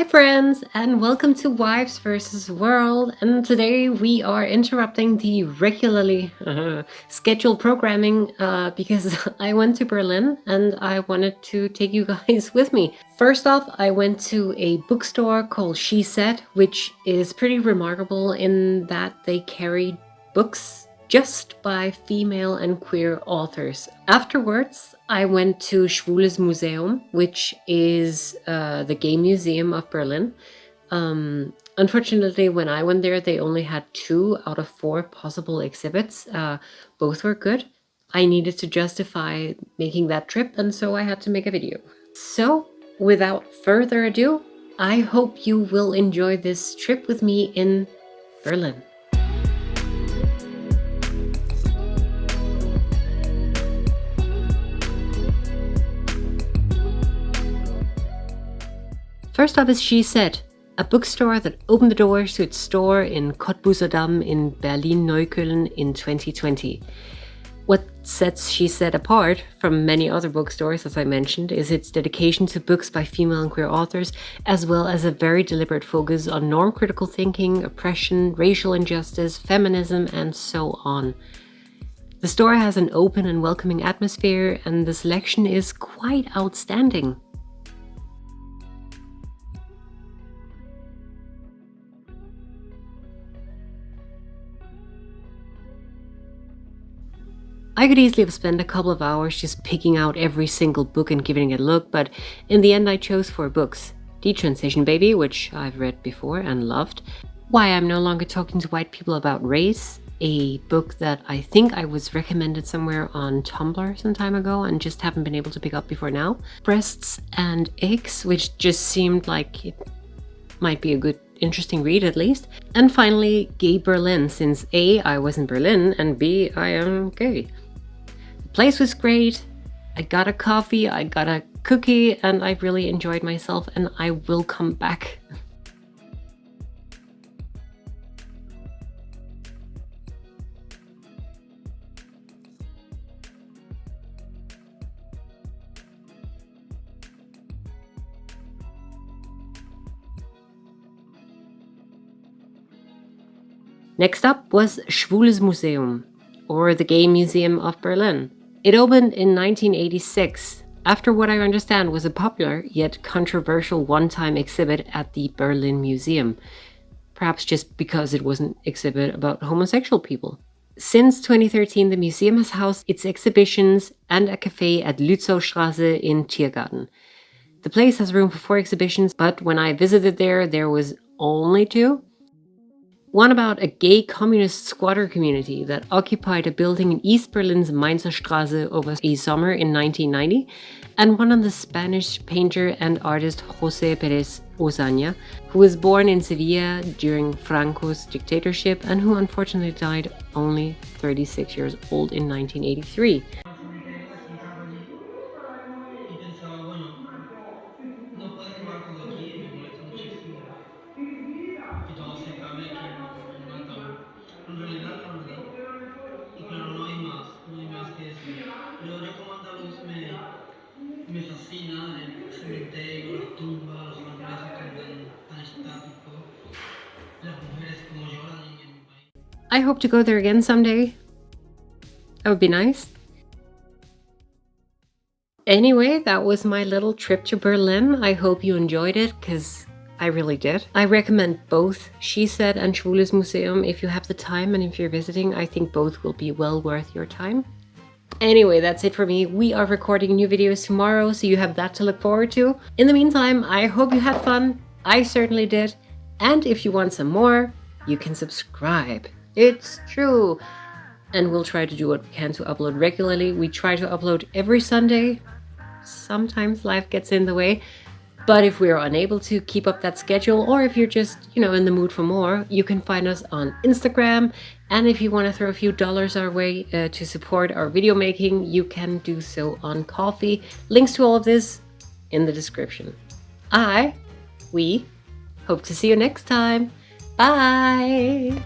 Hi friends, and welcome to Wives versus World. And today we are interrupting the regularly scheduled programming because I went to Berlin and I wanted to take you guys with me. First off, I went to a bookstore called Shiset, which is pretty remarkable in that they carry books just by female and queer authors. Afterwards, I went to Schwools Museum, which is the gay museum of Berlin. Unfortunately, when I went there, they only had 2 out of 4 possible exhibits. Both were good. I needed to justify making that trip, and so I had to make a video. So, without further ado, I hope you will enjoy this trip with me in Berlin. First up is Shiset, a bookstore that opened the doors to its store in Cottbuser Damm in Berlin-Neukölln in 2020. What sets Shiset apart from many other bookstores, as I mentioned, is its dedication to books by female and queer authors, as well as a very deliberate focus on norm-critical thinking, oppression, racial injustice, feminism, and so on. The store has an open and welcoming atmosphere, and the selection is quite outstanding. I could easily have spent a couple of hours just picking out every single book and giving it a look, but in the end I chose 4 books. Detransition Baby, which I've read before and loved. Why I'm No Longer Talking to White People About Race, a book that I think I was recommended somewhere on Tumblr some time ago and just haven't been able to pick up before now. Breasts and Eggs, which just seemed like it might be a good interesting read at least. And finally, Gay Berlin, since A, I was in Berlin, and B, I am gay. The place was great. I got a coffee, I got a cookie, and I really enjoyed myself, and I will come back. Next up was Schwools Museum, or the Gay Museum of Berlin. It opened in 1986, after what I understand was a popular yet controversial one-time exhibit at the Berlin Museum, perhaps just because it was an exhibit about homosexual people. Since 2013, the museum has housed its exhibitions and a cafe at Lützowstraße in Tiergarten. The place has room for 4 exhibitions, but when I visited there was only 2. One about a gay communist squatter community that occupied a building in East Berlin's Mainzer Straße over a summer in 1990, and one on the Spanish painter and artist José Pérez Osaña, who was born in Sevilla during Franco's dictatorship and who unfortunately died only 36 years old in 1983. Que todo se acabe, que no hay un ataúd. En realidad, la verdad. Y claro, no hay más que decir. Yo como andaluz me fascina el cementerio, las tumbas, los árboles están tan estáticos, las mujeres como lloran en mi país. I hope to go there again someday. That would be nice. Anyway, that was my little trip to Berlin. I hope you enjoyed it, because I really did. I recommend both Shiset and Schwools Museum if you have the time, and if you're visiting, I think both will be well worth your time. Anyway, that's it for me. We are recording new videos tomorrow, so you have that to look forward to. In the meantime, I hope you had fun. I certainly did. And if you want some more, you can subscribe. It's true. And we'll try to do what we can to upload regularly. We try to upload every Sunday. Sometimes life gets in the way. But if we are unable to keep up that schedule, or if you're just, in the mood for more, you can find us on Instagram. And if you want to throw a few dollars our way to support our video making, you can do so on Ko-fi. Links to all of this in the description. We hope to see you next time. Bye!